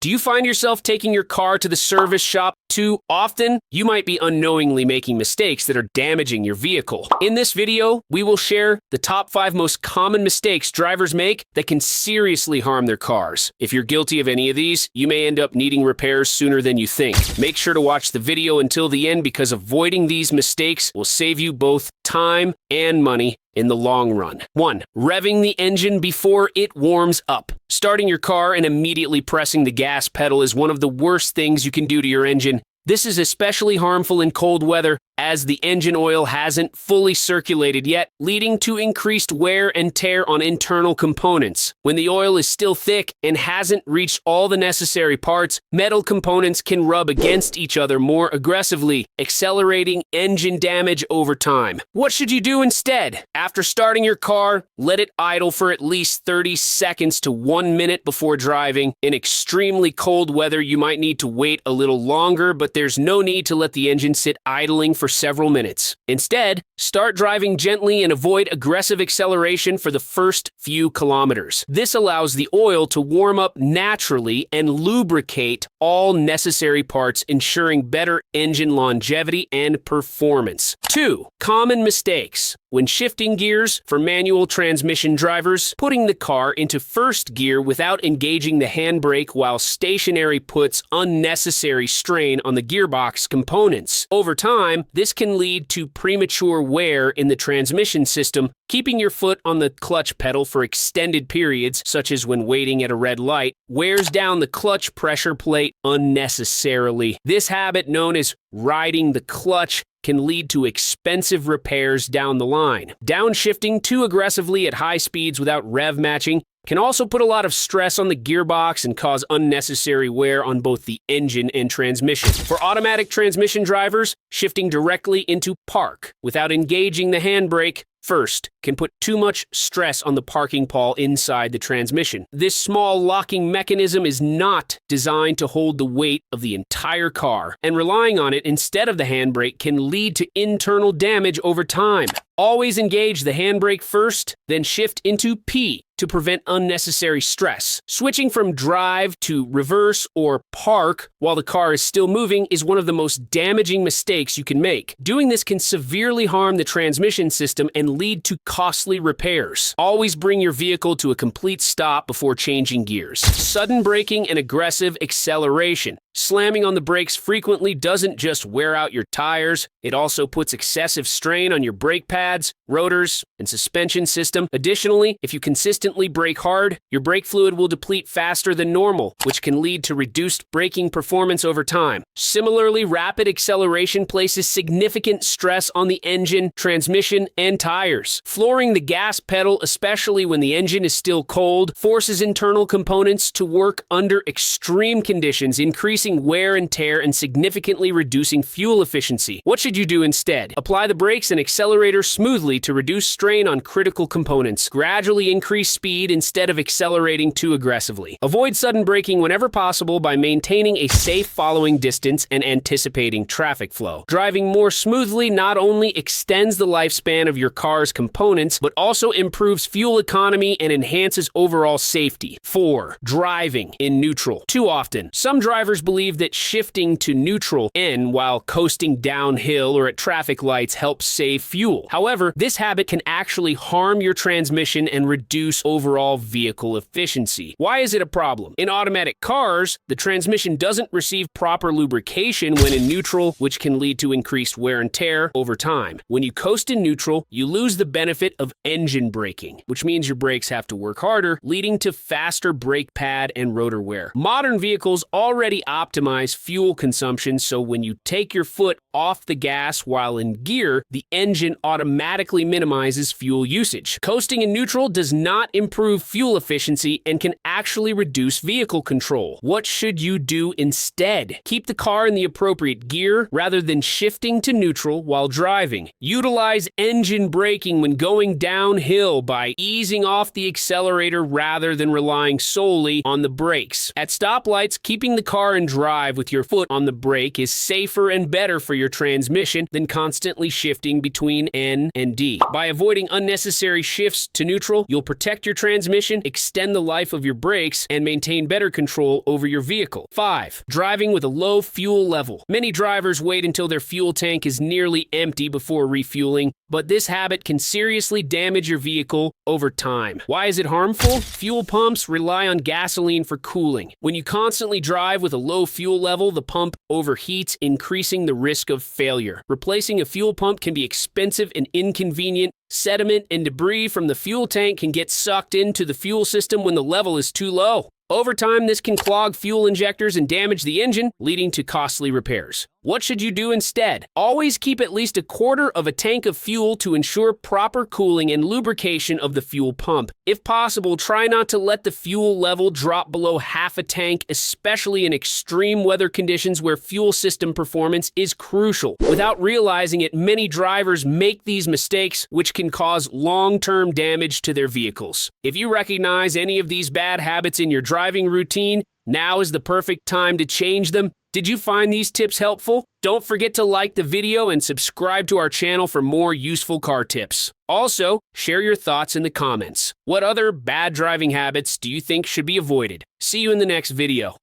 Do you find yourself taking your car to the service shop too often? You might be unknowingly making mistakes that are damaging your vehicle. In this video, we will share the top 5 most common mistakes drivers make that can seriously harm their cars. If you're guilty of any of these, you may end up needing repairs sooner than you think. Make sure to watch the video until the end because avoiding these mistakes will save you both time and money in the long run. 1. Revving the engine before it warms up. Starting your car and immediately pressing the gas pedal is one of the worst things you can do to your engine. This is especially harmful in cold weather as the engine oil hasn't fully circulated yet, leading to increased wear and tear on internal components. When the oil is still thick and hasn't reached all the necessary parts, metal components can rub against each other more aggressively, accelerating engine damage over time. What should you do instead? After starting your car, let it idle for at least 30 seconds to 1 minute before driving. In extremely cold weather, you might need to wait a little longer, but there's no need to let the engine sit idling for several minutes. Instead, start driving gently and avoid aggressive acceleration for the first few kilometers. This allows the oil to warm up naturally and lubricate all necessary parts, ensuring better engine longevity and performance. 2. Common mistakes. When shifting gears for manual transmission drivers, putting the car into first gear without engaging the handbrake while stationary puts unnecessary strain on the gearbox components. Over time, this can lead to premature wear in the transmission system. Keeping your foot on the clutch pedal for extended periods, such as when waiting at a red light, wears down the clutch pressure plate unnecessarily. This habit, known as riding the clutch, can lead to expensive repairs down the line. Downshifting too aggressively at high speeds without rev matching can also put a lot of stress on the gearbox and cause unnecessary wear on both the engine and transmission. For automatic transmission drivers, shifting directly into park without engaging the handbrake first can put too much stress on the parking pawl inside the transmission. This small locking mechanism is not designed to hold the weight of the entire car, and relying on it instead of the handbrake can lead to internal damage over time. Always engage the handbrake first, then shift into P to prevent unnecessary stress. Switching from drive to reverse or park while the car is still moving is one of the most damaging mistakes you can make. Doing this can severely harm the transmission system and lead to costly repairs. Always bring your vehicle to a complete stop before changing gears. Sudden braking and aggressive acceleration. Slamming on the brakes frequently doesn't just wear out your tires, it also puts excessive strain on your brake pads, rotors, and suspension system. Additionally, if you consistently brake hard, your brake fluid will deplete faster than normal, which can lead to reduced braking performance over time. Similarly, rapid acceleration places significant stress on the engine, transmission, and tires. Flooring the gas pedal, especially when the engine is still cold, forces internal components to work under extreme conditions, increasing wear and tear and significantly reducing fuel efficiency. What should you do instead? Apply the brakes and accelerator smoothly to reduce strain on critical components. Gradually increase speed instead of accelerating too aggressively. Avoid sudden braking whenever possible by maintaining a safe following distance and anticipating traffic flow. Driving more smoothly not only extends the lifespan of your car's components, but also improves fuel economy and enhances overall safety. 4. Driving in neutral. Too often, some drivers believe that shifting to neutral N while coasting downhill or at traffic lights helps save fuel. However, this habit can actually harm your transmission and reduce overall vehicle efficiency. Why is it a problem? In automatic cars, the transmission doesn't receive proper lubrication when in neutral, which can lead to increased wear and tear over time. When you coast in neutral, you lose the benefit of engine braking, which means your brakes have to work harder, leading to faster brake pad and rotor wear. Modern vehicles already optimize fuel consumption, so when you take your foot off the gas while in gear, the engine automatically minimizes fuel usage. Coasting in neutral does not improve fuel efficiency and can actually reduce vehicle control. What should you do instead? Keep the car in the appropriate gear rather than shifting to neutral while driving. Utilize engine braking when going downhill by easing off the accelerator rather than relying solely on the brakes. At stoplights, keeping the car in drive with your foot on the brake is safer and better for your transmission than constantly shifting between N and D. By avoiding unnecessary shifts to neutral, you'll protect your transmission, extend the life of your brakes, and maintain better control over your vehicle. 5. Driving with a low fuel level. Many drivers wait until their fuel tank is nearly empty before refueling, but this habit can seriously damage your vehicle over time. Why is it harmful? Fuel pumps rely on gasoline for cooling. When you constantly drive with a low fuel level, the pump overheats, increasing the risk of failure. Replacing a fuel pump can be expensive and inconvenient. Sediment and debris from the fuel tank can get sucked into the fuel system when the level is too low. Over time, this can clog fuel injectors and damage the engine, leading to costly repairs. What should you do instead? Always keep at least a quarter of a tank of fuel to ensure proper cooling and lubrication of the fuel pump. If possible, try not to let the fuel level drop below half a tank, especially in extreme weather conditions where fuel system performance is crucial. Without realizing it, many drivers make these mistakes, which can cause long-term damage to their vehicles. If you recognize any of these bad habits in your driving routine, now is the perfect time to change them. Did you find these tips helpful? Don't forget to like the video and subscribe to our channel for more useful car tips. Also, share your thoughts in the comments. What other bad driving habits do you think should be avoided? See you in the next video.